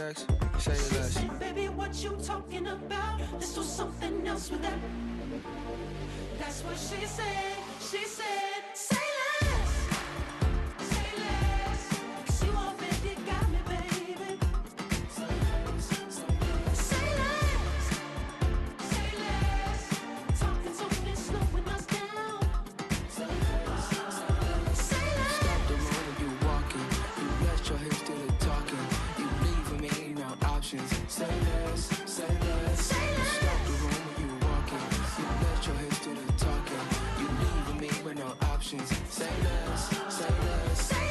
text, say less. Baby, what you talking about? Let's do something else with that. That's what she said. She said, say less. Say less. 'Cause you already got me, baby. Say less. Say less. Talking so fast, slowing us down. Say less. Say less. Stop the moment you walking. You let your hips do the talking. You leaving me no options. Say less, say less. Say less. Stop the room when you walking. You let your hips do the talking. You leaving me with no options. Say less, say less, say less.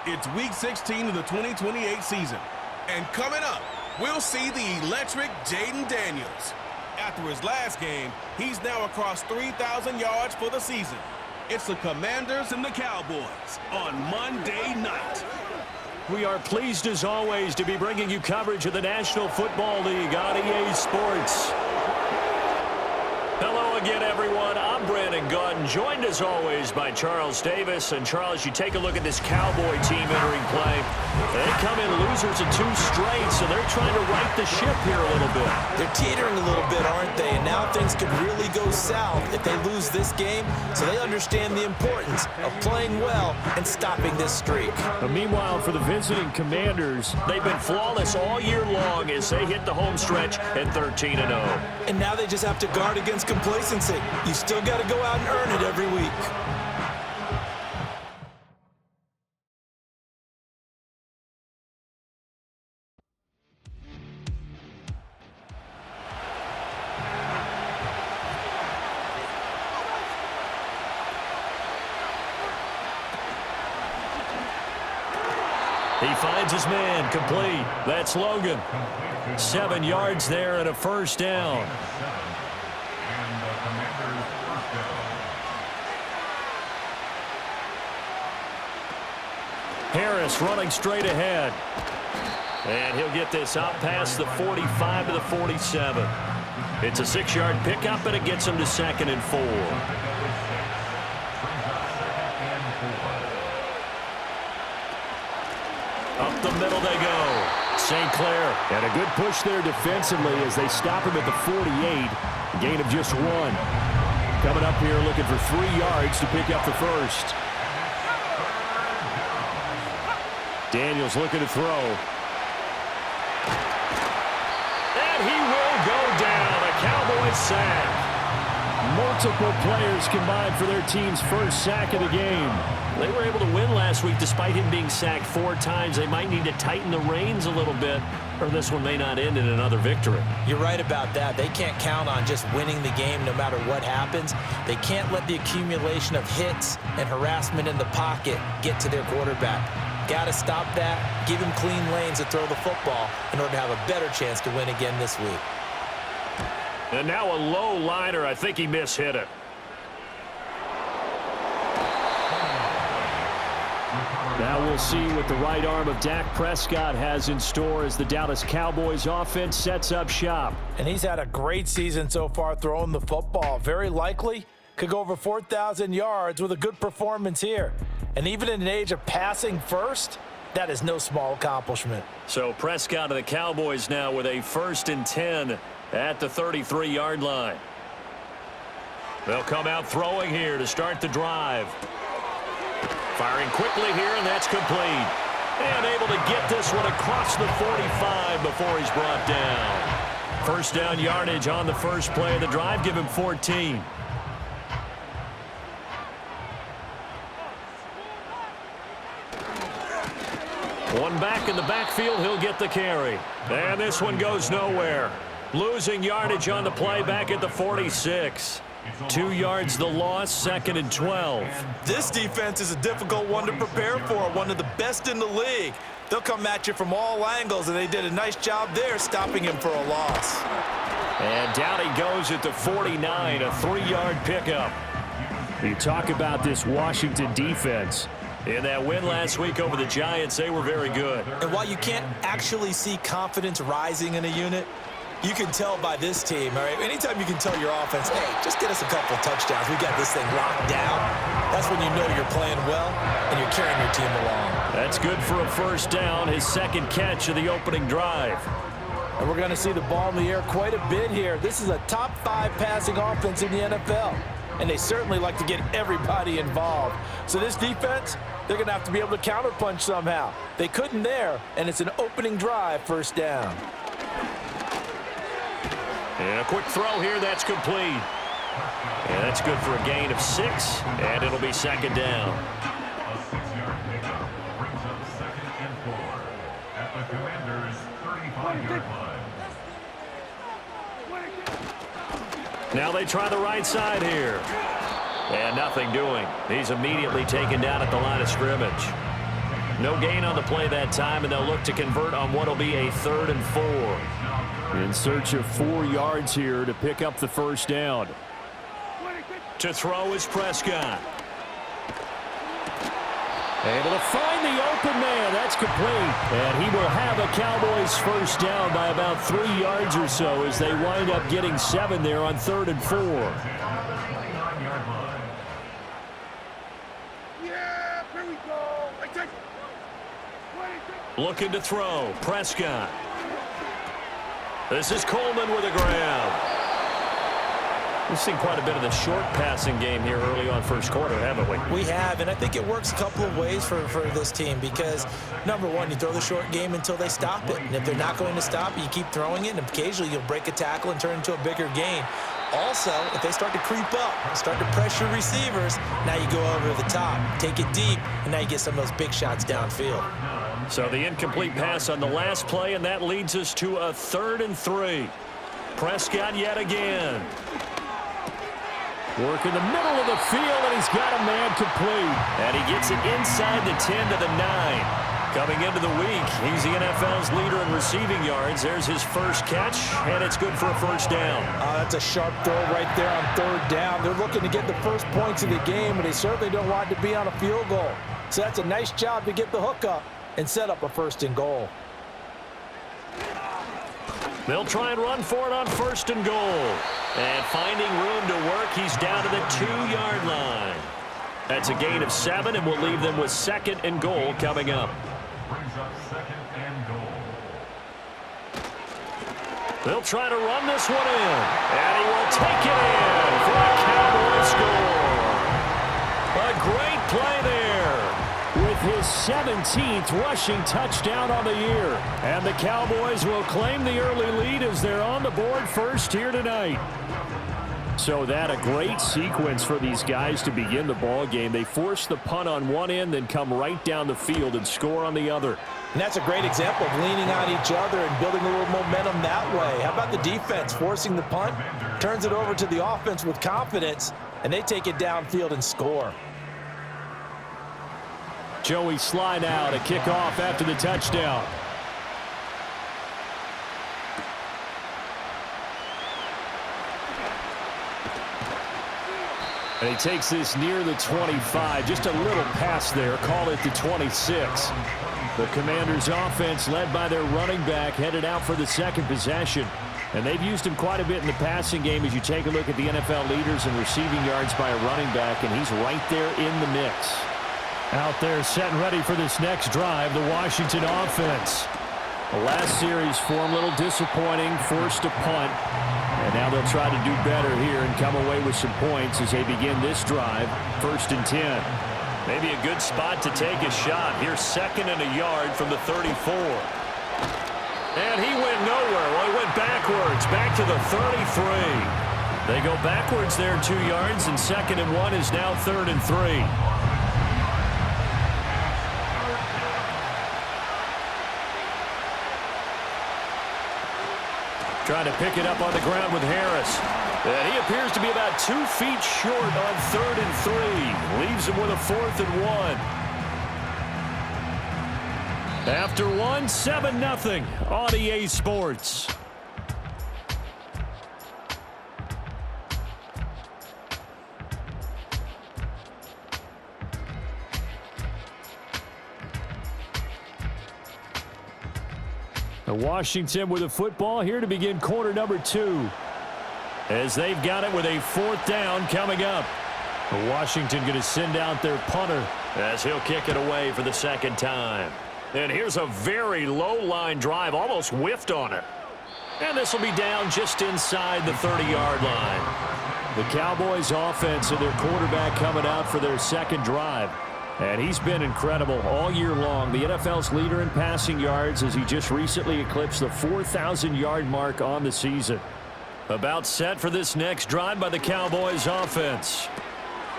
It's Week 16 of the 2028 season. And coming up, we'll see the electric Jaden Daniels. After his last game, he's now across 3,000 yards for the season. It's the Commanders and the Cowboys on Monday night. We are pleased, as always, to be bringing you coverage of the National Football League on EA Sports. Hello again, everyone. I'm Brandon Gunn, joined as always by Charles Davis. And Charles, you take a look at this Cowboy team entering play. They come in losers of 2 straight, so they're trying to right the ship here a little bit. They're teetering a little bit, aren't they? And now things could really go south if they lose this game. So they understand the importance of playing well and stopping this streak. But meanwhile, for the visiting Commanders, they've been flawless all year long as they hit the home stretch at 13-0. And now they just have to guard against complacency. You still got to go out and earn it every week. He finds his man, complete. That's Logan. 7 yards there and a first down. Harris running straight ahead. And he'll get this out past the 45 to the 47. It's a 6-yard pickup, and it gets him to 2nd and 4. Up the middle they go. St. Clair. And a good push there defensively as they stop him at the 48. Gain of just 1. Coming up here looking for 3 yards to pick up the first. Daniels looking to throw. And he will go down. A Cowboys sack. Multiple players combined for their team's first sack of the game. They were able to win last week despite him being sacked 4 times. They might need to tighten the reins a little bit, or this one may not end in another victory. You're right about that. They can't count on just winning the game no matter what happens. They can't let the accumulation of hits and harassment in the pocket get to their quarterback. Got to stop that, give him clean lanes to throw the football in order to have a better chance to win again this week. And now a low liner. I think he mishit it. Now we'll see what the right arm of Dak Prescott has in store as the Dallas Cowboys offense sets up shop. And he's had a great season so far throwing the football. Very likely could go over 4,000 yards with a good performance here. And even in an age of passing first, that is no small accomplishment. So Prescott of the Cowboys now with a 1st and 10 at the 33-yard line. They'll come out throwing here to start the drive. Firing quickly here, and that's complete. And able to get this one across the 45 before he's brought down. First down yardage on the first play of the drive. Give him 14. One back in the backfield, he'll get the carry. And this one goes nowhere. Losing yardage on the play back at the 46. 2 yards the loss, 2nd and 12. This defense is a difficult one to prepare for, one of the best in the league. They'll come at you from all angles, and they did a nice job there stopping him for a loss. And down he goes at the 49, a 3-yard pickup. You talk about this Washington defense. In that win last week over the Giants, they were very good. And while you can't actually see confidence rising in a unit, You can tell by this team, all right? Anytime you can tell your offense, hey, just get us a couple of touchdowns. We got this thing locked down. That's when you know you're playing well and you're carrying your team along. That's good for a first down, his second catch of the opening drive. And we're going to see the ball in the air quite a bit here. This is a top 5 passing offense in the NFL, and they certainly like to get everybody involved. So this defense, they're going to have to be able to counterpunch somehow. They couldn't there, and it's an opening drive, first down. And a quick throw here, that's complete. And that's good for a gain of 6, and it'll be second down. A 6-yard pickup brings up 2nd and 4 at the Commanders' 35-yard line. Now they try the right side here. And nothing doing. He's immediately taken down at the line of scrimmage. No gain on the play that time, and they'll look to convert on what will be a 3rd and 4. In search of 4 yards here to pick up the first down. To throw is Prescott. Able to find the open man. That's complete. And he will have a Cowboys first down by about 3 yards or so as they wind up getting 7 there on 3rd and 4. Looking to throw. Prescott. This is Coleman with a grab. We've seen quite a bit of the short passing game here early on first quarter, haven't we? We have, and I think it works a couple of ways for this team because, number one, you throw the short game until they stop it. And if they're not going to stop it, you keep throwing it, and occasionally you'll break a tackle and turn it into a bigger gain. Also, if they start to creep up, start to pressure receivers, now you go over the top, take it deep, and now you get some of those big shots downfield. So the incomplete pass on the last play, and that leads us to a 3rd and 3. Prescott yet again. Work in the middle of the field, and he's got a man complete. And he gets it inside the 10 to the 9. Coming into the week, he's the NFL's leader in receiving yards. There's his first catch, and it's good for a first down. That's a sharp throw right there on 3rd down. They're looking to get the first points of the game, and they certainly don't want it to be on a field goal. So that's a nice job to get the hook up and set up a 1st and goal. They'll try and run for it on 1st and goal. And finding room to work, he's down to the 2-yard line. That's a gain of 7, and we'll leave them with 2nd and goal coming up. Brings up 2nd and goal. They'll try to run this one in. And he will take it in for a Cowboys score. A great play there. With his 17th rushing touchdown on the year. And the Cowboys will claim the early lead as they're on the board first here tonight. So that a great sequence for these guys to begin the ball game. They force the punt on one end, then come right down the field and score on the other. And that's a great example of leaning on each other and building a little momentum that way. How about the defense forcing the punt, turns it over to the offense with confidence, and they take it downfield and score. Joey slide out, a kickoff after the touchdown. And he takes this near the 25. Just a little pass there. Call it the 26. The Commanders' offense, led by their running back, headed out for the second possession. And they've used him quite a bit in the passing game as you take a look at the NFL leaders in receiving yards by a running back, and he's right there in the mix. Out there set and ready for this next drive, the Washington offense. The last series for him, a little disappointing, forced a punt. And now they'll try to do better here and come away with some points as they begin this drive, 1st and 10. Maybe a good spot to take a shot. Here's 2nd and a yard from the 34. And he went nowhere. Well, he went backwards, back to the 33. They go backwards there 2 yards, and 2nd and 1 is now 3rd and 3. Trying to pick it up on the ground with Harris. And he appears to be about 2 feet short on 3rd and 3. Leaves him with a 4th and 1. After one, 7-0 on EA Sports. The Washington with the football here to begin quarter number 2. As they've got it with a 4th down coming up. Washington going to send out their punter as he'll kick it away for the 2nd time. And here's a very low-line drive, almost whiffed on it. And this will be down just inside the 30-yard line. The Cowboys offense and their quarterback coming out for their 2nd drive. And he's been incredible all year long. The NFL's leader in passing yards as he just recently eclipsed the 4,000-yard mark on the season. About set for this next drive by the Cowboys offense.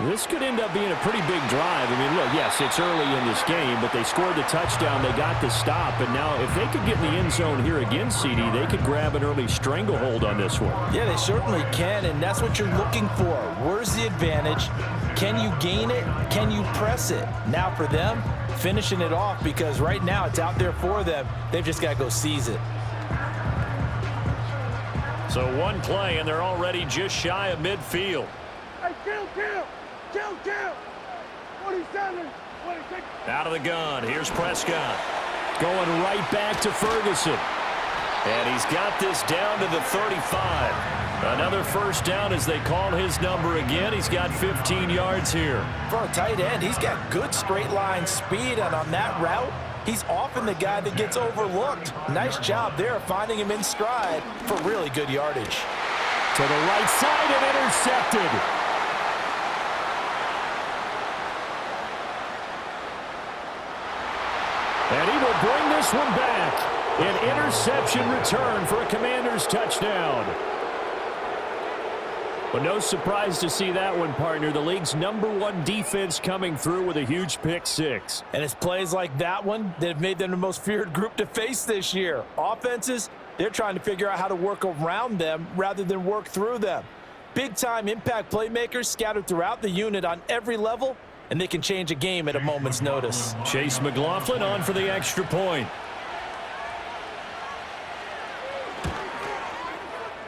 This could end up being a pretty big drive. I mean, look, yes, it's early in this game, but they scored the touchdown. They got the stop. And now if they could get in the end zone here again, CD, they could grab an early stranglehold on this one. Yeah, they certainly can, and that's what you're looking for. Where's the advantage? Can you gain it? Can you press it? Now for them, finishing it off, because right now it's out there for them. They've just got to go seize it. So one play, and they're already just shy of midfield. Hey, kill! 27, 26. Out of the gun, here's Prescott. Going right back to Ferguson. And he's got this down to the 35. Another 1st down as they call his number again. He's got 15 yards here. For a tight end, he's got good straight line speed, and on that route, he's often the guy that gets overlooked. Nice job there finding him in stride for really good yardage. To the right side and intercepted. And he will bring this one back. An interception return for a Commanders touchdown. But no surprise to see that one, partner. The league's #1 defense coming through with a huge pick 6. And it's plays like that one that have made them the most feared group to face this year. Offenses, they're trying to figure out how to work around them rather than work through them. Big-time impact playmakers scattered throughout the unit on every level, and they can change a game at a moment's notice. Chase McLaughlin on for the extra point.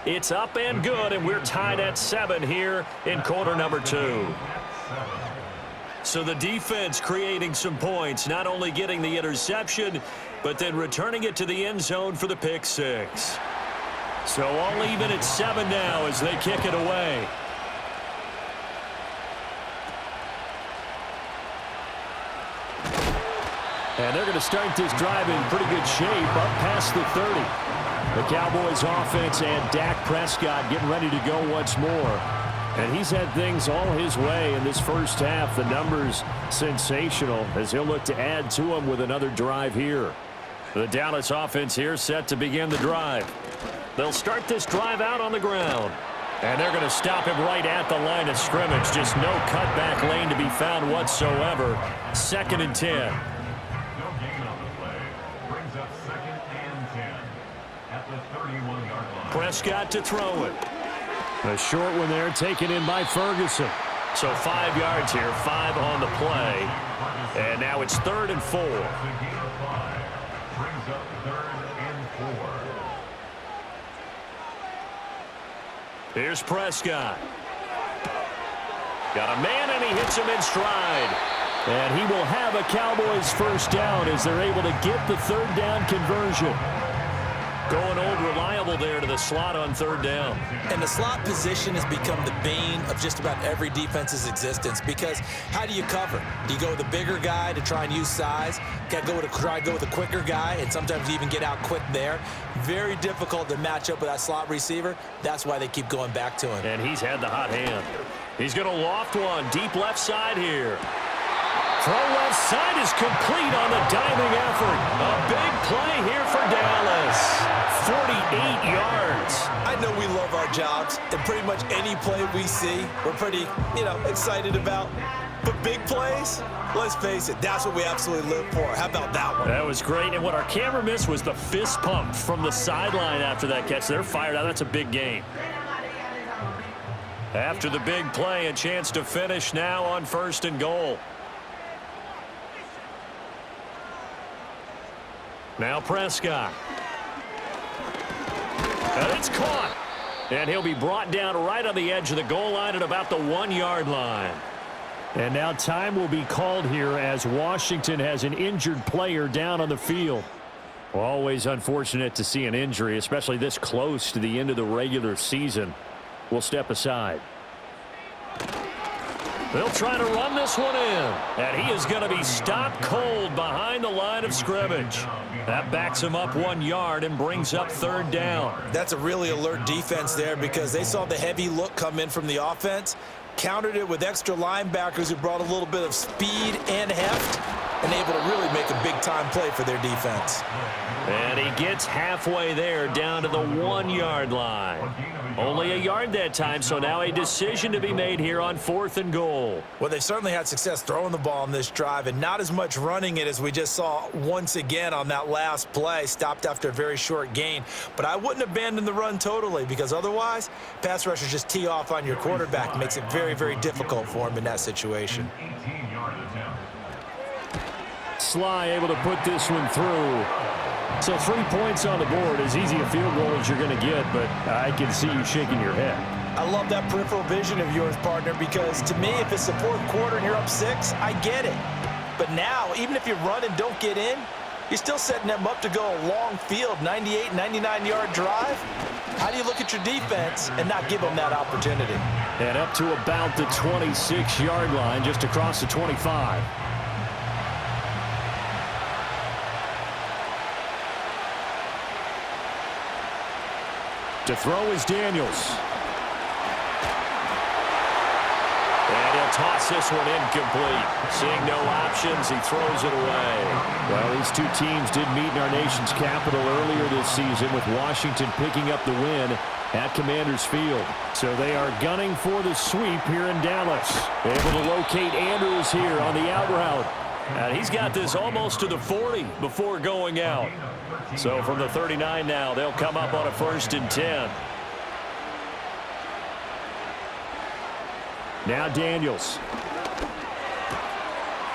It's up and good, and we're tied at 7 here in quarter number 2. So the defense creating some points, not only getting the interception, but then returning it to the end zone for the pick 6. So all even at 7 now as they kick it away. And they're going to start this drive in pretty good shape up past the 30. The Cowboys offense and Dak Prescott getting ready to go once more. And he's had things all his way in this first half. The numbers sensational as he'll look to add to them with another drive here. The Dallas offense here set to begin the drive. They'll start this drive out on the ground. And they're going to stop him right at the line of scrimmage. Just no cutback lane to be found whatsoever. 2nd and 10. Prescott to throw it. A short one there taken in by Ferguson. So 5 yards here, 5 on the play. And now it's 3rd and 4. Here's Prescott. Got a man, and he hits him in stride. And he will have a Cowboys 1st down as they're able to get the 3rd down conversion. Going old reliable there to the slot on 3rd down. And the slot position has become the bane of just about every defense's existence, because how do you cover? Do you go with the bigger guy to try and use size? Got to try to go with the quicker guy, and sometimes you even get out quick there. Very difficult to match up with that slot receiver. That's why they keep going back to him. And he's had the hot hand. He's going to loft one deep left side here. Throw left side is complete on the diving effort. A big play here for Dallas. 48 yards. I know we love our jobs, and pretty much any play we see, we're pretty, excited about. But big plays, let's face it, that's what we absolutely live for. How about that one? That was great, and what our camera missed was the fist pump from the sideline after that catch. They're fired out. That's a big game. After the big play, a chance to finish now on 1st and goal. Now Prescott. And it's caught. And he'll be brought down right on the edge of the goal line at about the 1-yard line. And now time will be called here as Washington has an injured player down on the field. Always unfortunate to see an injury, especially this close to the end of the regular season. We'll step aside. They'll try to run this one in. And he is going to be stopped cold behind the line of scrimmage. That backs him up 1 yard and brings up third down. That's a really alert defense there because they saw the heavy look come in from the offense, countered it with extra linebackers who brought a little bit of speed and heft, and able to really make a big-time play for their defense. And he gets halfway there down to the 1 yard line. Only a yard that time, so now a decision to be made here on 4th and goal. Well, they've certainly had success throwing the ball on this drive and not as much running it as we just saw once again on that last play, stopped after a very short gain. But I wouldn't abandon the run totally because otherwise, pass rushers just tee off on your quarterback. It makes it very, very difficult for him in that situation. 18-yard attempt. Sly able to put this one through. So 3 points on the board, as easy a field goal as you're going to get, but I can see you shaking your head. I love that peripheral vision of yours, partner, because to me, if it's the 4th quarter and you're up 6, I get it. But now, even if you run and don't get in, you're still setting them up to go a long field, 98, 99-yard drive. How do you look at your defense and not give them that opportunity? And up to about the 26-yard line, just across the 25. To throw is Daniels. And he'll toss this one incomplete. Seeing no options, he throws it away. Well, these two teams did meet in our nation's capital earlier this season with Washington picking up the win at Commanders Field. So they are gunning for the sweep here in Dallas. Able to locate Andrews here on the out route. And he's got this almost to the 40 before going out. So from the 39 now, they'll come up on a 1st and 10. Now Daniels.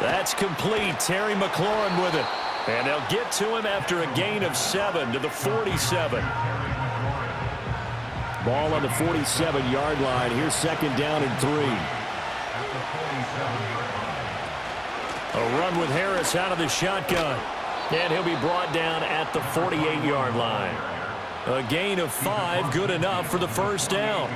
That's complete. Terry McLaurin with it. And they'll get to him after a gain of 7 to the 47. Ball on the 47-yard line. Here's 2nd down and 3. A run with Harris out of the shotgun. And he'll be brought down at the 48-yard line. A gain of 5, good enough for the 1st down.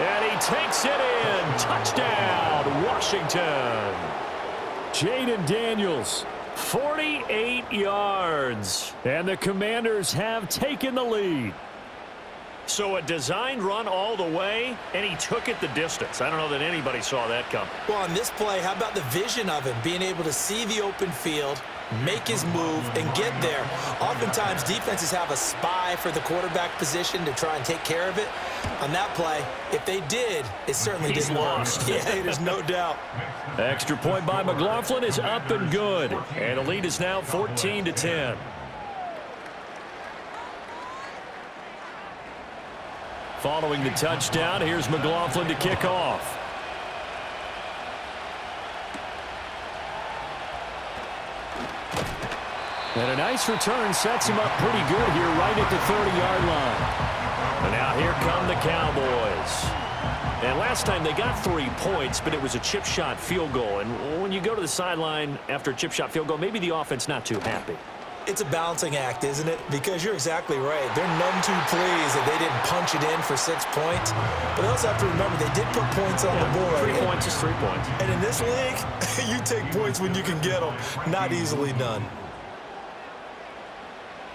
And he takes it in. Touchdown, Washington. Jaden Daniels, 48 yards. And the Commanders have taken the lead. So a designed run all the way, and he took it the distance. I don't know that anybody saw that come. Well, on this play, how about the vision of him, being able to see the open field, make his move, and get there. Oftentimes, defenses have a spy for the quarterback position to try and take care of it. On that play, if they did, it certainly didn't work. Yeah, there's no doubt. Extra point by McLaughlin is up and good. And the lead is now 14-10. Following the touchdown, here's McLaughlin to kick off. And a nice return sets him up pretty good here right at the 30-yard line. And now here come the Cowboys. And last time they got 3 points, but it was a chip shot field goal. And when you go to the sideline after a chip shot field goal, maybe the offense not too happy. It's a balancing act, isn't it? Because you're exactly right. They're none too pleased that they didn't punch it in for 6 points. But they also have to remember they did put points on the board. 3 points is 3 points. And in this league, you take points when you can get them. Not easily done.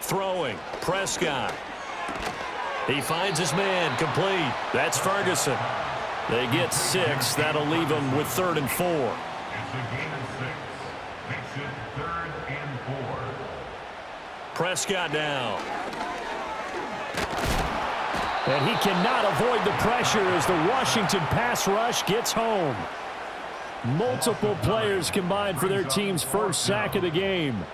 Throwing, Prescott. He finds his man, complete. That's Ferguson. They get 6. That'll leave them with 3rd and 4. It's a gain of 6. Makes it 3rd and 4. Prescott down. And he cannot avoid the pressure as the Washington pass rush gets home. Multiple players combined for their team's first sack of the game.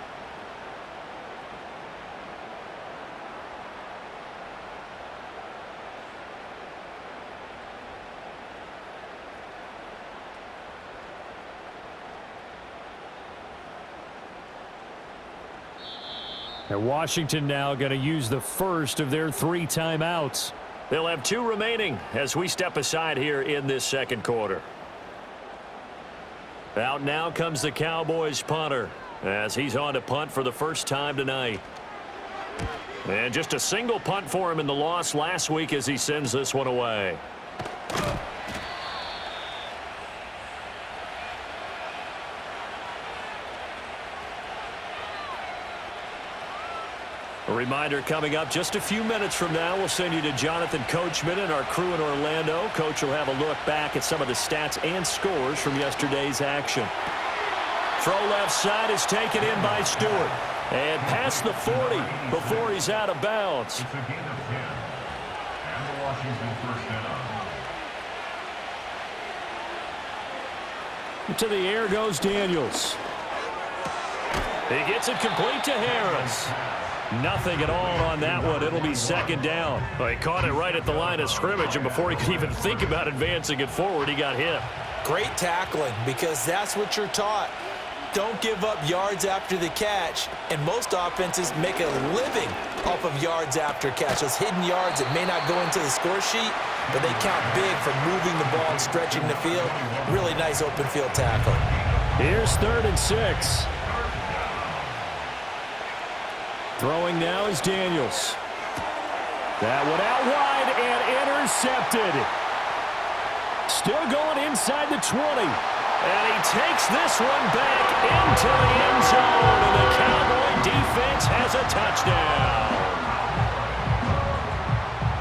And Washington now going to use the first of their 3 timeouts. They'll have 2 remaining as we step aside here in this second quarter. Out now comes the Cowboys punter as he's on to punt for the first time tonight. And just a single punt for him in the loss last week as he sends this one away. A reminder coming up just a few minutes from now, we'll send you to Jonathan Coachman and our crew in Orlando. Coach will have a look back at some of the stats and scores from yesterday's action. Throw left side is taken in by Stewart. And past the 40 before he's out of bounds. It's a gain of 10. And the Washington first down. To the air goes Daniels. He gets it complete to Harris. Nothing at all on that one. It'll be second down. Well, he caught it right at the line of scrimmage, and before he could even think about advancing it forward, he got hit. Great tackling, because that's what you're taught. Don't give up yards after the catch, and most offenses make a living off of yards after catch. Those hidden yards that may not go into the score sheet, but they count big for moving the ball and stretching the field. Really nice open field tackle. Here's 3rd and 6. Throwing now is Daniels. That one out wide and intercepted. Still going inside the 20. And he takes this one back into the end zone. And the Cowboy defense has a touchdown.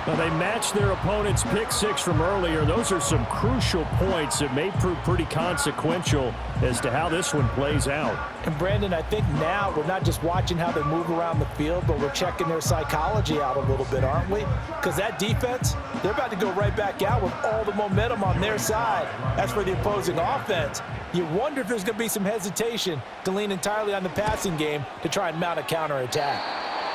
Well, they matched their opponent's pick 6 from earlier. Those are some crucial points that may prove pretty consequential as to how this one plays out. And Brandon, I think now we're not just watching how they move around the field, but we're checking their psychology out a little bit, aren't we? Because that defense, they're about to go right back out with all the momentum on their side. As for the opposing offense, you wonder if there's going to be some hesitation to lean entirely on the passing game to try and mount a counterattack.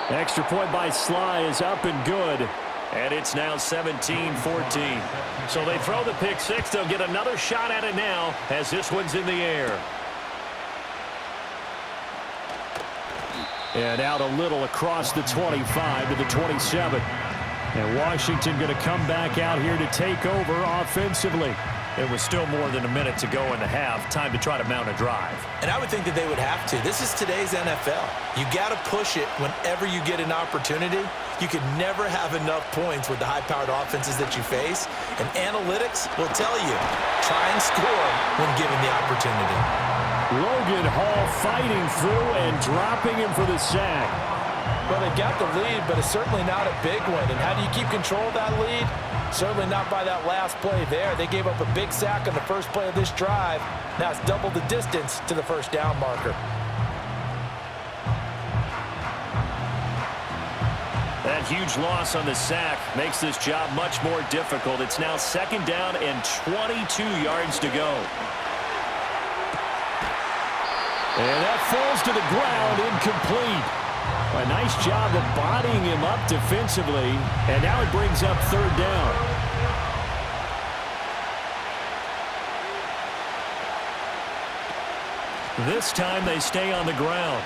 Extra point by Sly is up and good. And it's now 17-14. So they throw the pick 6. They'll get another shot at it now as this one's in the air. And out a little across the 25 to the 27. And Washington going to come back out here to take over offensively. It was still more than a minute to go in the half. Time to try to mount a drive. And I would think that they would have to. This is today's NFL. You got to push it whenever you get an opportunity. You can never have enough points with the high-powered offenses that you face. And analytics will tell you, try and score when given the opportunity. Logan Hall fighting through and dropping him for the sack. Well, they got the lead, but it's certainly not a big one. And how do you keep control of that lead? Certainly not by that last play there. They gave up a big sack on the first play of this drive. Now it's double the distance to the first down marker. That huge loss on the sack makes this job much more difficult. It's now second down and 22 yards to go. And that falls to the ground, incomplete. A nice job of bodying him up defensively, and now it brings up third down. This time they stay on the ground.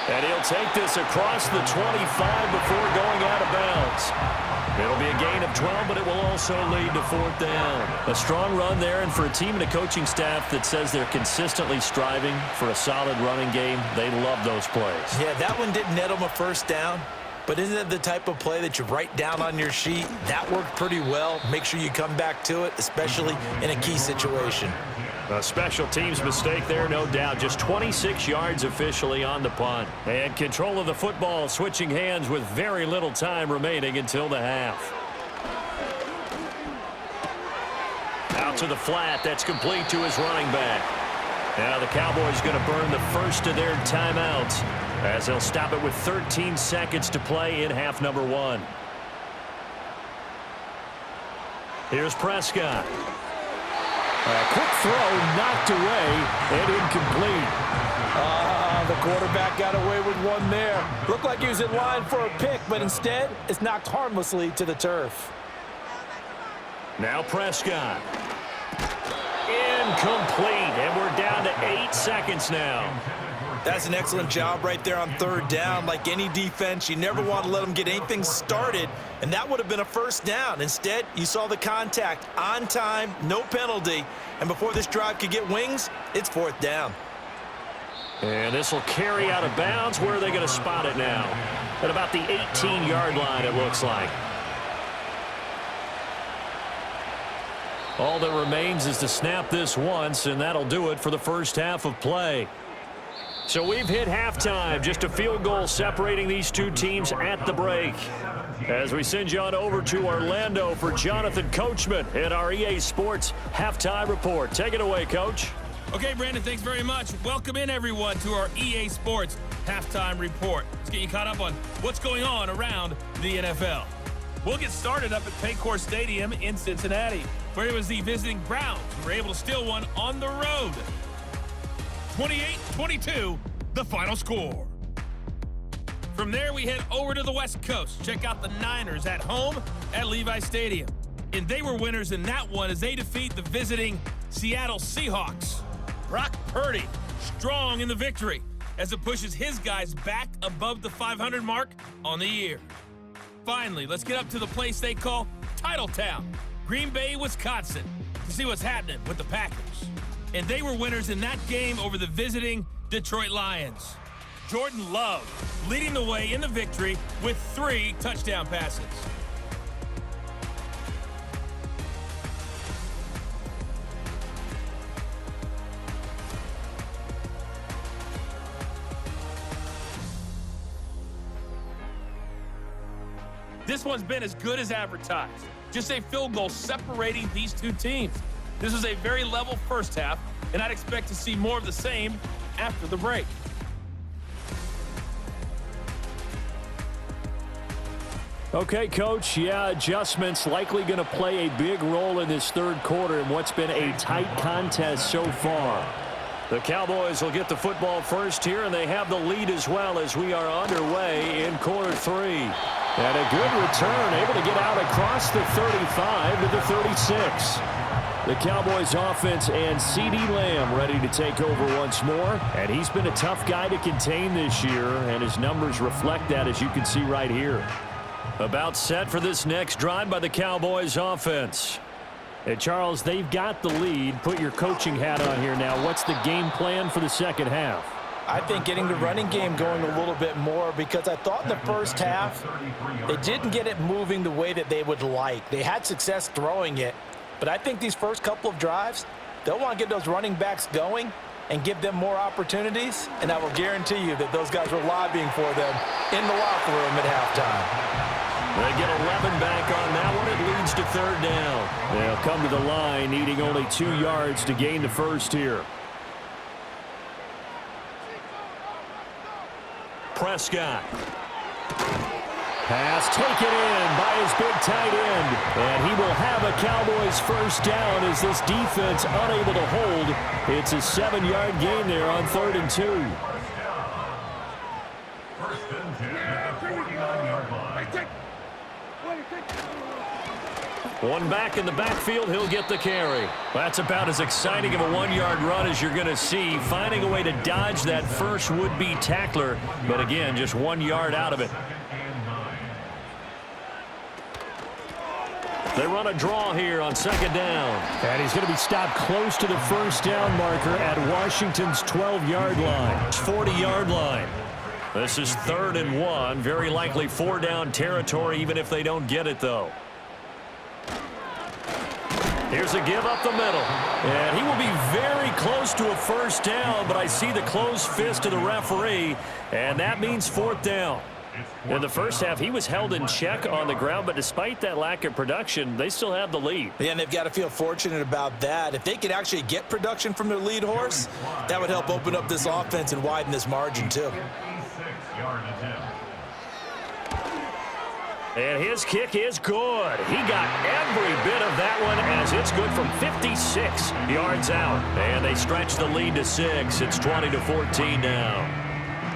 And he'll take this across the 25 before going out of bounds. It'll be a gain of 12, but it will also lead to fourth down. A strong run there, and for a team and a coaching staff that says they're consistently striving for a solid running game, they love those plays. Yeah, that one didn't net them a first down, but isn't it the type of play that you write down on your sheet? That worked pretty well. Make sure you come back to it, especially in a key situation. A special teams mistake there, no doubt. Just 26 yards officially on the punt. And control of the football switching hands with very little time remaining until the half. Out to the flat. That's complete to his running back. Now the Cowboys going to burn the first of their timeouts as they'll stop it with 13 seconds to play in half number 1. Here's Prescott. A quick throw knocked away and incomplete. The quarterback got away with one there. Looked like he was in line for a pick, but instead it's knocked harmlessly to the turf. Now Prescott. Incomplete, and we're down to 8 seconds now. That's an excellent job right there on third down. Like any defense, you never want to let them get anything started, and that would have been a first down. Instead, you saw the contact on time, no penalty, and before this drive could get wings, it's fourth down. And this will carry out of bounds. Where are they going to spot it now? At about the 18-yard line, it looks like. All that remains is to snap this once, and that'll do it for the first half of play. So we've hit halftime, just a field goal separating these two teams at the break. As we send you on over to Orlando for Jonathan Coachman in our EA Sports Halftime Report. Take it away, Coach. Okay, Brandon, thanks very much. Welcome in, everyone, to our EA Sports Halftime Report. Let's get you caught up on what's going on around the NFL. We'll get started up at Paycor Stadium in Cincinnati, where it was the visiting Browns who were able to steal one on the road. 28-22, the final score. From there, we head over to the West Coast. Check out the Niners at home at Levi Stadium. And they were winners in that one as they defeat the visiting Seattle Seahawks. Brock Purdy strong in the victory as it pushes his guys back above the 500 mark on the year. Finally, let's get up to the place they call Titletown, Green Bay, Wisconsin, to see what's happening with the Packers. And they were winners in that game over the visiting Detroit Lions. Jordan Love leading the way in the victory with 3 touchdown passes. This one's been as good as advertised. Just a field goal separating these two teams. This was a very level first half, and I'd expect to see more of the same after the break. Okay, Coach, adjustments likely going to play a big role in this third quarter in what's been a tight contest so far. The Cowboys will get the football first here, and they have the lead as well as we are underway in quarter 3. And a good return, able to get out across the 35 to the 36. The Cowboys offense and CeeDee Lamb ready to take over once more. And he's been a tough guy to contain this year, and his numbers reflect that, as you can see right here. About set for this next drive by the Cowboys offense. And Charles, they've got the lead. Put your coaching hat on here now. What's the game plan for the second half? I think getting the running game going a little bit more, because I thought in the first half they didn't get it moving the way that they would like. They had success throwing it, but I think these first couple of drives, they'll want to get those running backs going and give them more opportunities, and I will guarantee you that those guys were lobbying for them in the locker room at halftime. They get 11 back on that one. It leads to third down. They'll come to the line, needing only 2 yards to gain the first here. Prescott. Pass taken in by his big tight end. And he will have a Cowboys first down as this defense unable to hold. It's a 7-yard gain there on 3rd and 2. First and 10 at the 49-yard line. One back in the backfield, he'll get the carry. That's about as exciting of a 1-yard run as you're going to see, finding a way to dodge that first would-be tackler, but again, just 1 yard out of it. They run a draw here on 2nd down. And he's going to be stopped close to the first down marker at Washington's 12-yard line. 40-yard line. This is 3rd and 1, very likely 4-down territory, even if they don't get it, though. Here's a give up the middle. And he will be very close to a first down, but I see the closed fist of the referee, and that means 4th down. In the first half, he was held in check on the ground, but despite that lack of production, they still have the lead. Yeah, and they've got to feel fortunate about that. If they could actually get production from their lead horse, that would help open up this offense and widen this margin, too. And his kick is good. He got every bit of that one as it's good from 56 yards out. And they stretch the lead to 6. It's 20-14 now.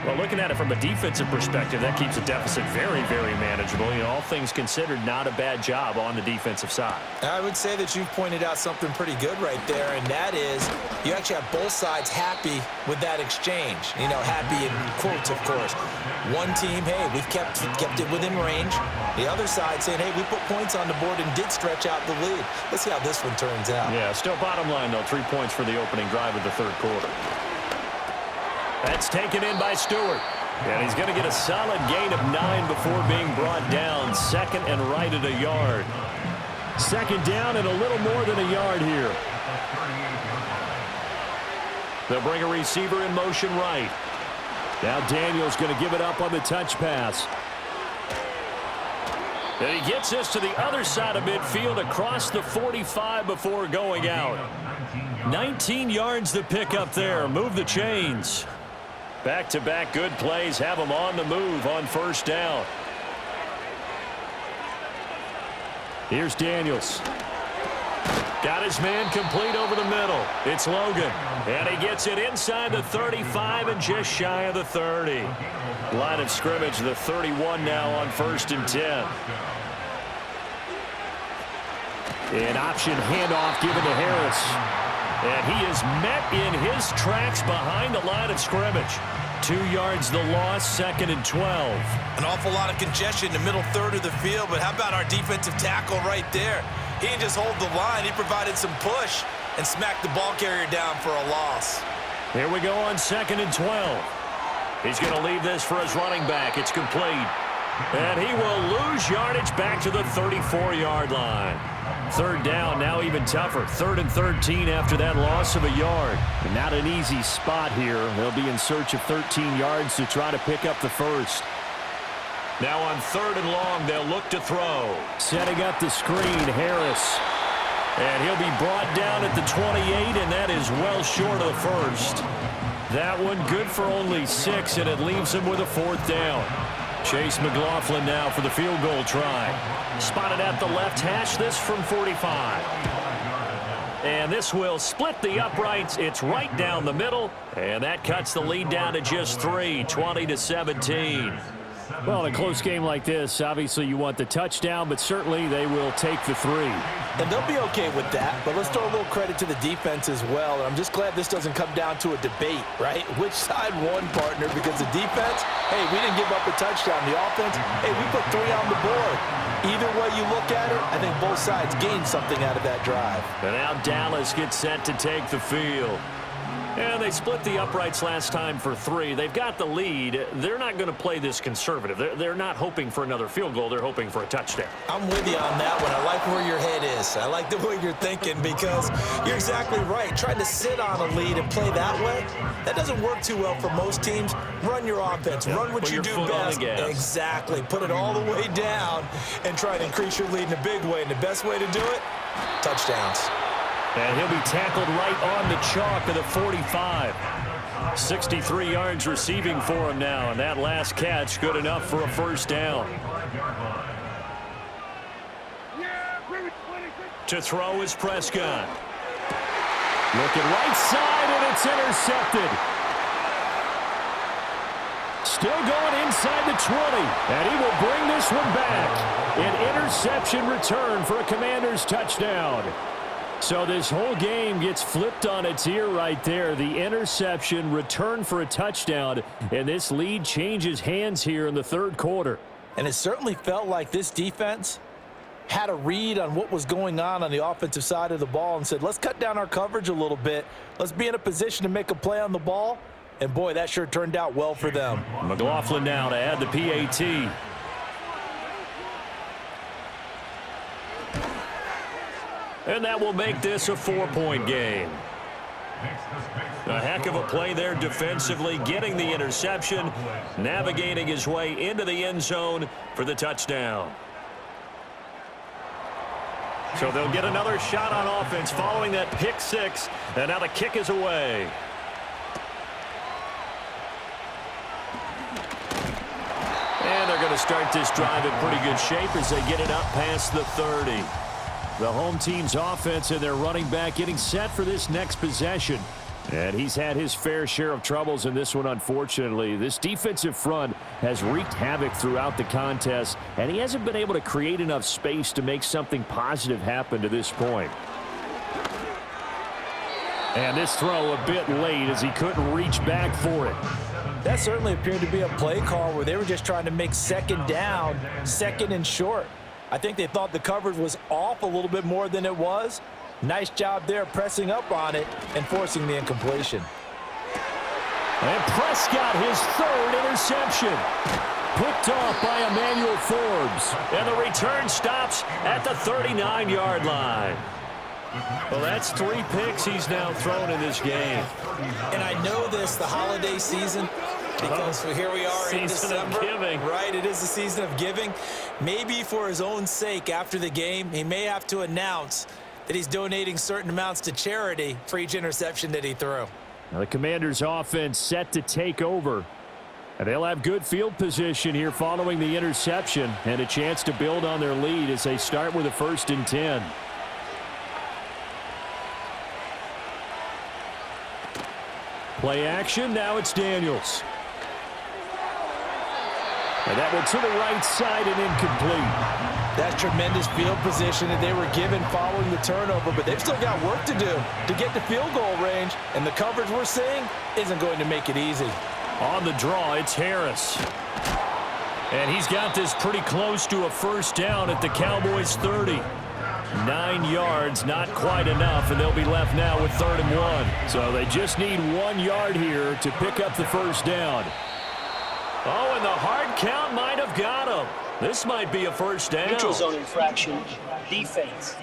Well, looking at it from a defensive perspective, that keeps the deficit very, very manageable. You know, all things considered, not a bad job on the defensive side. I would say that you've pointed out something pretty good right there, and that is you actually have both sides happy with that exchange. You know, happy in quotes, of course. One team, hey, we've kept it within range. The other side saying, hey, we put points on the board and did stretch out the lead. Let's see how this one turns out. Yeah, still bottom line, though, 3 points for the opening drive of the third quarter. That's taken in by Stewart. And he's going to get a solid gain of 9 before being brought down. Second and right at a yard. Second down and a little more than a yard here. They'll bring a receiver in motion right. Now Daniels going to give it up on the touch pass. And he gets this to the other side of midfield across the 45 before going out. 19 yards to pick up there. Move the chains. Back-to-back good plays have them on the move on first down. Here's Daniels. Got his man complete over the middle. It's Logan. And he gets it inside the 35 and just shy of the 30. Line of scrimmage, the 31 now on 1st and 10. An option handoff given to Harris. And he is met in his tracks behind the line of scrimmage. 2 yards the loss, 2nd and 12. An awful lot of congestion in the middle third of the field, but how about our defensive tackle right there? He didn't just hold the line, he provided some push and smacked the ball carrier down for a loss. Here we go on 2nd and 12. He's going to leave this for his running back. It's complete. And he will lose yardage back to the 34-yard line. Third down, now even tougher. 3rd and 13 after that loss of a yard. And not an easy spot here. They'll be in search of 13 yards to try to pick up the first. Now on 3rd and long, they'll look to throw. Setting up the screen, Harris. And he'll be brought down at the 28, and that is well short of the first. That one good for only 6, and it leaves him with a 4th down. Chase McLaughlin now for the field goal try. Spotted at the left hash, this from 45. And this will split the uprights. It's right down the middle, and that cuts the lead down to just 3, 20-17. Well, in a close game like this, obviously you want the touchdown, but certainly they will take the 3. And they'll be okay with that, but let's throw a little credit to the defense as well. And I'm just glad this doesn't come down to a debate, right? Which side won, partner? Because the defense, hey, we didn't give up a touchdown. The offense, hey, we put 3 on the board. Either way you look at it, I think both sides gained something out of that drive. And now Dallas gets set to take the field. And they split the uprights last time for 3. They've got the lead. They're not going to play this conservative. They're not hoping for another field goal. They're hoping for a touchdown. I'm with you on that one. I like where your head is. I like the way you're thinking because you're exactly right. Trying to sit on a lead and play that way, that doesn't work too well for most teams. Run your offense. Run what you do best. Exactly. Put it all the way down and try to increase your lead in a big way. And the best way to do it, touchdowns. And he'll be tackled right on the chalk of the 45. 63 yards receiving for him now, and that last catch good enough for a first down. To throw is Prescott. Looking right side, and it's intercepted. Still going inside the 20, and he will bring this one back. An interception return for a Commanders touchdown. So this whole game gets flipped on its ear right there. The interception, return for a touchdown, and this lead changes hands here in the third quarter. And it certainly felt like this defense had a read on what was going on the offensive side of the ball and said, let's cut down our coverage a little bit. Let's be in a position to make a play on the ball. And, boy, that sure turned out well for them. McLaughlin now to add the PAT. And that will make this a 4-point game. A heck of a play there defensively, getting the interception, navigating his way into the end zone for the touchdown. So they'll get another shot on offense following that pick 6, and now the kick is away. And they're going to start this drive in pretty good shape as they get it up past the 30. The home team's offense and their running back getting set for this next possession. And he's had his fair share of troubles in this one, unfortunately. This defensive front has wreaked havoc throughout the contest, and he hasn't been able to create enough space to make something positive happen to this point. And this throw a bit late as he couldn't reach back for it. That certainly appeared to be a play call where they were just trying to make second down, second and short. I think they thought the coverage was off a little bit more than it was. Nice job there pressing up on it and forcing the incompletion. And Prescott, his third interception. Picked off by Emmanuel Forbes. And the return stops at the 39-yard line. Well, that's 3 picks he's now thrown in this game. And I know this, the holiday season, because here we are in December. Season of giving. Right, it is the season of giving. Maybe for his own sake after the game, he may have to announce that he's donating certain amounts to charity for each interception that he threw. Now the Commanders' offense set to take over. And they'll have good field position here following the interception and a chance to build on their lead as they start with a 1st and 10. Play action, now it's Daniels. And that one to the right side and incomplete. That's tremendous field position that they were given following the turnover, but they've still got work to do to get to field goal range, and the coverage we're seeing isn't going to make it easy. On the draw, it's Harris. And he's got this pretty close to a 1st down at the Cowboys' 30. 9 yards, not quite enough, and they'll be left now with 3rd and 1. So they just need 1 yard here to pick up the 1st down. Oh, and the hard count might have got him. This might be a 1st down. Neutral zone infraction, defense.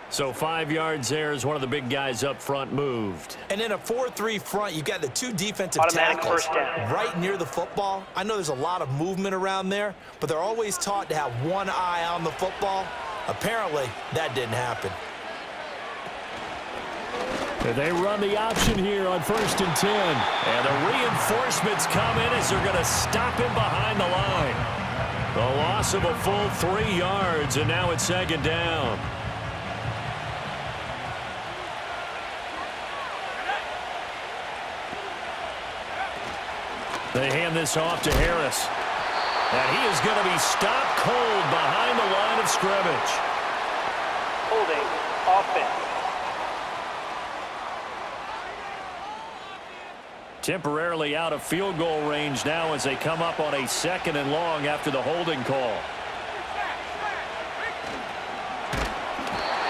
So 5 yards there as one of the big guys up front moved. And in a 4-3 front, you've got the 2 defensive Automatic tackles 1st down. right near the football. I know there's a lot of movement around there, but they're always taught to have one eye on the football. Apparently, that didn't happen. They run the option here on 1st and 10. And the reinforcements come in as they're going to stop him behind the line. The loss of a full 3 yards, and now it's 2nd down. They hand this off to Harris. And he is going to be stopped cold behind the line of scrimmage. Holding, offense. Temporarily out of field goal range now as they come up on a 2nd and long after the holding call.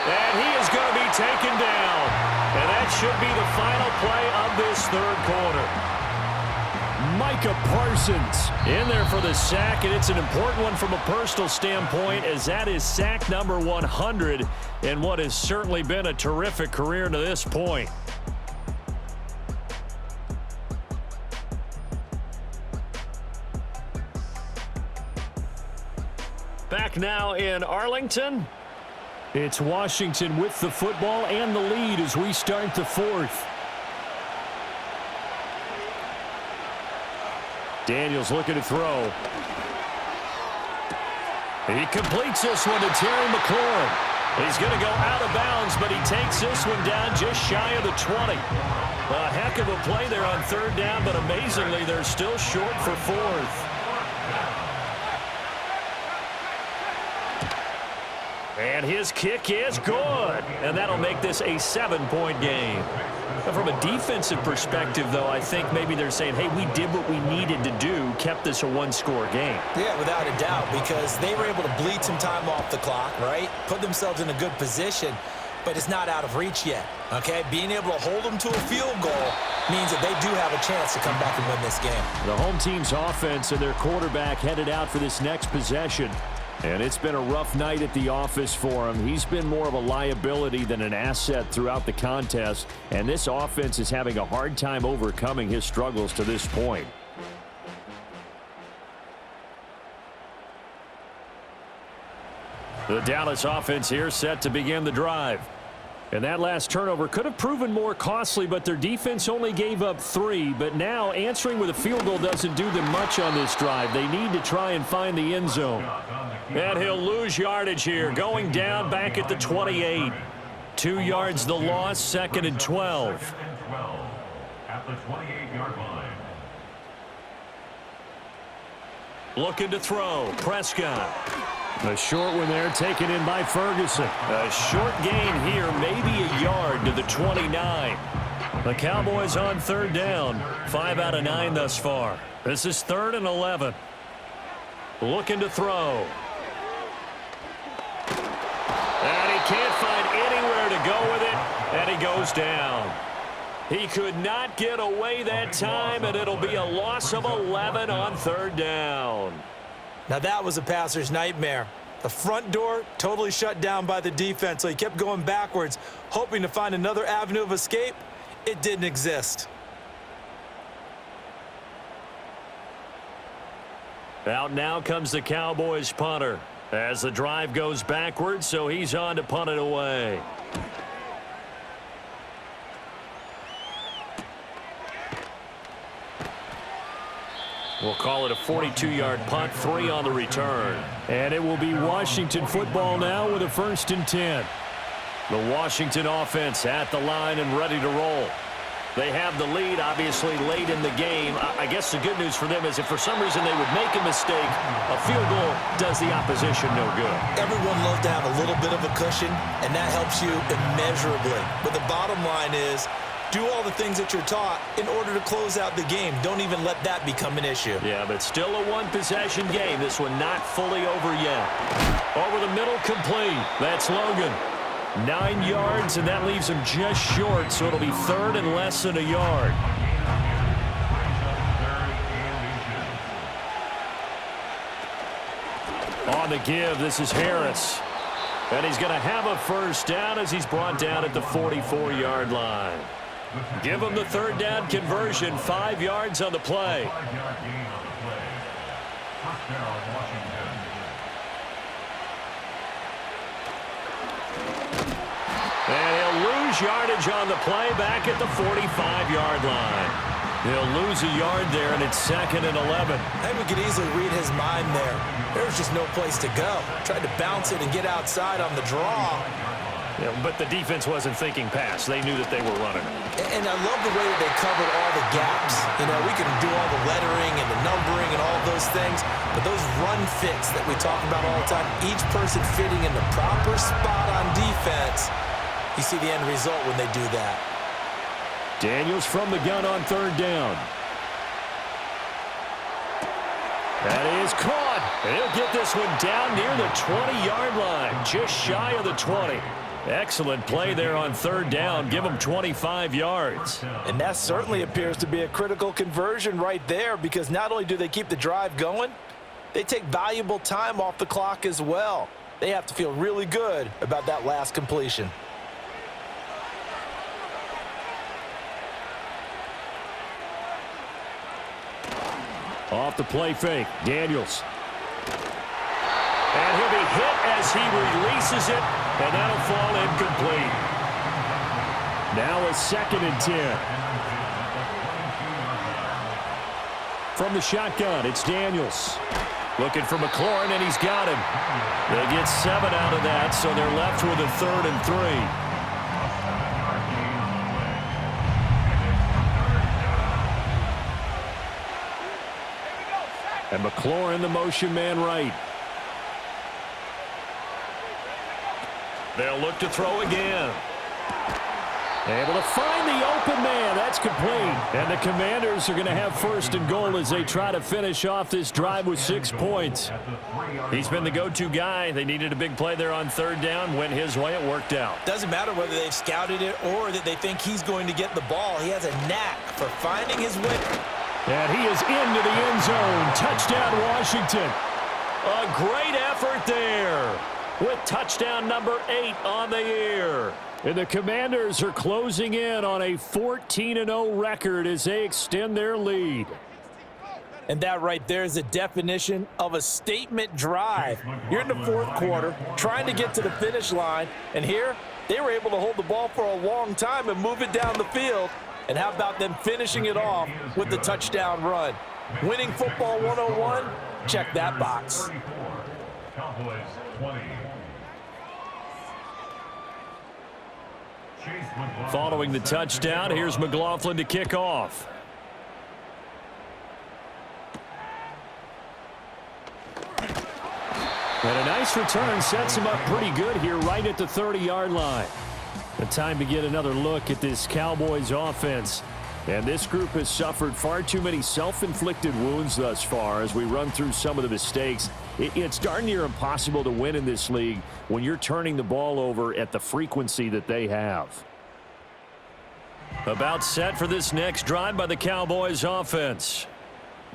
And he is going to be taken down. And that should be the final play of this 3rd quarter. Micah Parsons in there for the sack, and it's an important one from a personal standpoint as that is sack number 100 in what has certainly been a terrific career to this point. Back now in Arlington. It's Washington with the football and the lead as we start the 4th. Daniels looking to throw. He completes this one to Terry McLaurin. He's going to go out of bounds, but he takes this one down just shy of the 20. A heck of a play there on 3rd down, but amazingly, they're still short for 4th. And his kick is good. And that'll make this a 7-point game. But from a defensive perspective, though, I think maybe they're saying, hey, we did what we needed to do, kept this a 1-score game. Yeah, without a doubt, because they were able to bleed some time off the clock, right? Put themselves in a good position, but it's not out of reach yet, okay? Being able to hold them to a field goal means that they do have a chance to come back and win this game. The home team's offense and their quarterback headed out for this next possession. And it's been a rough night at the office for him. He's been more of a liability than an asset throughout the contest. And this offense is having a hard time overcoming his struggles to this point. The Dallas offense here set to begin the drive. And that last turnover could have proven more costly, but their defense only gave up 3. But now answering with a field goal doesn't do them much on this drive. They need to try and find the end zone. And he'll lose yardage here, going down back at the 28. 2 yards the loss, 2nd and 12. At the 28-yard line. Looking to throw, Prescott. A short one there, taken in by Ferguson. A short gain here, maybe a yard to the 29. The Cowboys on 3rd down. 5 out of 9 thus far. This is 3rd and 11. Looking to throw. And he can't find anywhere to go with it, and he goes down. He could not get away that time, and it'll be a loss of 11 on 3rd down. Now that was a passer's nightmare. The front door totally shut down by the defense, so he kept going backwards, hoping to find another avenue of escape. It didn't exist. Out now comes the Cowboys punter as the drive goes backwards, so he's on to punt it away. We'll call it a 42-yard punt, 3 on the return. And it will be Washington football now with a 1st and 10. The Washington offense at the line and ready to roll. They have the lead, obviously, late in the game. I guess the good news for them is if for some reason they would make a mistake, a field goal does the opposition no good. Everyone loves to have a little bit of a cushion, and that helps you immeasurably. But the bottom line is, do all the things that you're taught in order to close out the game. Don't even let that become an issue. Yeah, but still a one-possession game. This one not fully over yet. Over the middle, complete. That's Logan. 9 yards, and that leaves him just short, so it'll be 3rd and less than a yard. On the give, this is Harris. And he's going to have a 1st down as he's brought down at the 44-yard line. Give him the 3rd down conversion, 5 yards on the play. 5-yard gain on the play. 1st down, Washington. And he'll lose yardage on the play back at the 45-yard line. He'll lose a yard there, and it's 2nd and 11. I think we could easily read his mind there. There was just no place to go. Tried to bounce it and get outside on the draw. Yeah, but the defense wasn't thinking pass. They knew that they were running. And I love the way that they covered all the gaps. You know, we can do all the lettering and the numbering and all those things, but those run fits that we talk about all the time, each person fitting in the proper spot on defense, you see the end result when they do that. Daniels from the gun on 3rd down. That is caught. He'll get this one down near the 20-yard line, just shy of the 20. Excellent play there on 3rd down. Give him 25 yards. And that certainly appears to be a critical conversion right there, because not only do they keep the drive going, they take valuable time off the clock as well. They have to feel really good about that last completion. Off the play fake, Daniels. And he'll be hit as he releases it, and that'll fall incomplete. Now a 2nd and 10. From the shotgun, it's Daniels. Looking for McLaurin, and he's got him. They get 7 out of that, so they're left with a 3rd and 3. And McLaurin, the motion man right. They'll look to throw again. Able to find the open man. That's complete. And the Commanders are going to have 1st and goal as they try to finish off this drive with 6 points. He's been the go-to guy. They needed a big play there on 3rd down. Went his way. It worked out. Doesn't matter whether they've scouted it or that they think he's going to get the ball. He has a knack for finding his way. And he is into the end zone. Touchdown, Washington. A great effort there with touchdown number 8 on the year. And the Commanders are closing in on a 14-0 record as they extend their lead. And that right there is the definition of a statement drive. You're in the fourth quarter, trying to get to the finish line, and here they were able to hold the ball for a long time and move it down the field. And how about them finishing it off with the touchdown run? Winning football 101, check that box. Cowboys 20. Following the touchdown, here's McLaughlin to kick off. And a nice return sets him up pretty good here right at the 30-yard line. The time to get another look at this Cowboys offense. And this group has suffered far too many self-inflicted wounds thus far as we run through some of the mistakes. It's darn near impossible to win in this league when you're turning the ball over at the frequency that they have. About set for this next drive by the Cowboys offense.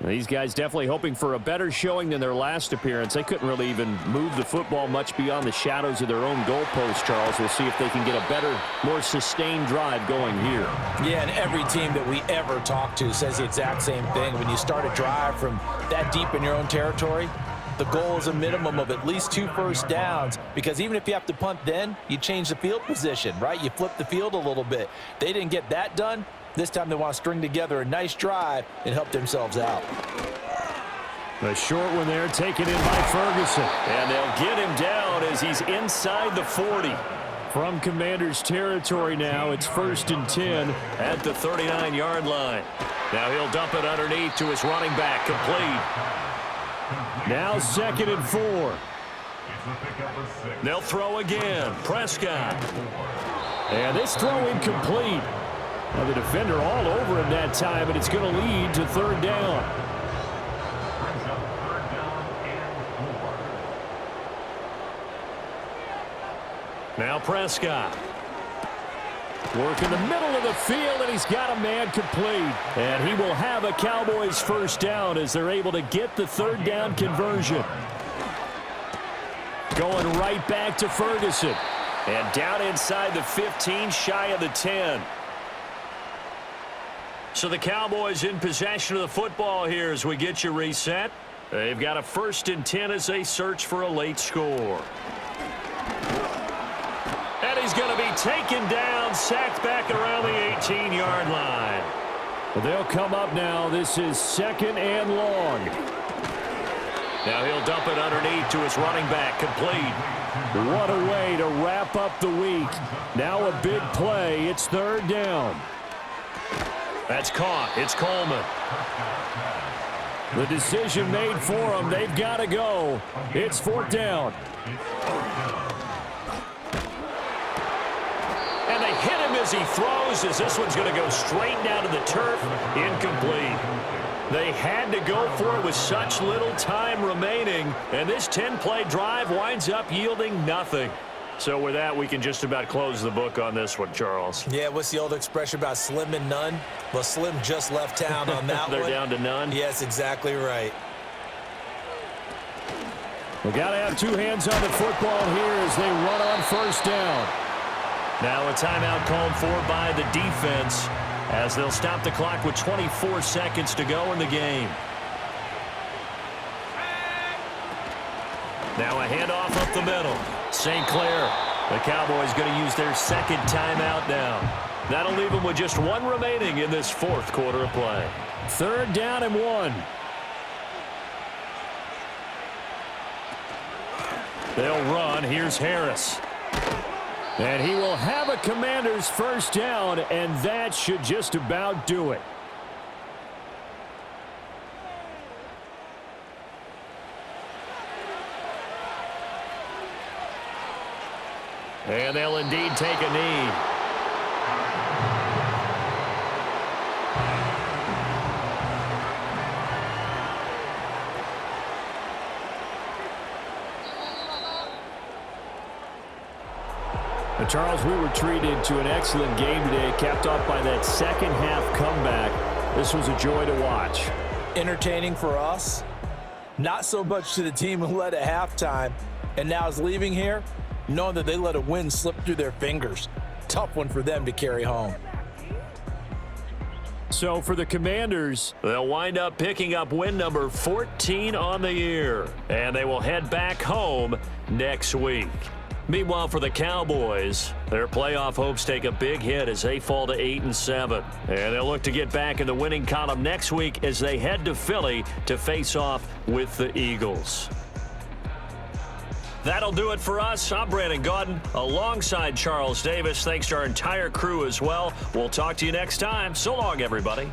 These guys definitely hoping for a better showing than their last appearance. They couldn't really even move the football much beyond the shadows of their own goalpost, Charles. We'll see if they can get a better, more sustained drive going here. Yeah, and every team that we ever talk to says the exact same thing. When you start a drive from that deep in your own territory, the goal is a minimum of at least 2 first downs, because even if you have to punt then, you change the field position, right? You flip the field a little bit. They didn't get that done. This time they want to string together a nice drive and help themselves out. A short one there taken in by Ferguson. And they'll get him down as he's inside the 40. From Commanders territory now, it's 1st and 10 at the 39-yard line. Now he'll dump it underneath to his running back, complete. Now 2nd and 4. They'll throw again. Prescott. And this throw incomplete. Now the defender all over him that time, and it's going to lead to 3rd down. Now Prescott. Work in the middle of the field, and he's got a man complete. And he will have a Cowboys 1st down as they're able to get the 3rd down conversion. Going right back to Ferguson. And down inside the 15, shy of the 10. So the Cowboys in possession of the football here as we get you reset. They've got a 1st and 10 as they search for a late score. And he's going to be taken down, sacked back around the 18-yard line. Well, they'll come up now. This is 2nd and long. Now he'll dump it underneath to his running back, complete. What a way to wrap up the week. Now a big play. It's 3rd down. That's caught. It's Coleman. The decision made for them. They've got to go. It's 4th down. And they hit him as he throws, as this one's going to go straight down to the turf. Incomplete. They had to go for it with such little time remaining, and this 10-play drive winds up yielding nothing. So with that, we can just about close the book on this one, Charles. Yeah, what's the old expression about slim and none? Well, Slim just left town on that They're one. down to none? Yes, exactly right. We got to have 2 hands on the football here as they run on 1st down. Now a timeout called for by the defense as they'll stop the clock with 24 seconds to go in the game. Now a handoff up the middle. St. Clair, the Cowboys going to use their 2nd timeout now. That'll leave them with just 1 remaining in this 4th quarter of play. 3rd down and 1. They'll run. Here's Harris. And he will have a Commander's 1st down, and that should just about do it. And they'll indeed take a knee. Charles, we were treated to an excellent game today, capped off by that 2nd half comeback. This was a joy to watch. Entertaining for us, not so much to the team who led at halftime and now is leaving here knowing that they let a win slip through their fingers. Tough one for them to carry home. So for the Commanders, they'll wind up picking up win number 14 on the year, and they will head back home next week. Meanwhile, for the Cowboys, their playoff hopes take a big hit as they fall to 8-7. And they'll look to get back in the winning column next week as they head to Philly to face off with the Eagles. That'll do it for us. I'm Brandon Gaudin alongside Charles Davis. Thanks to our entire crew as well. We'll talk to you next time. So long, everybody.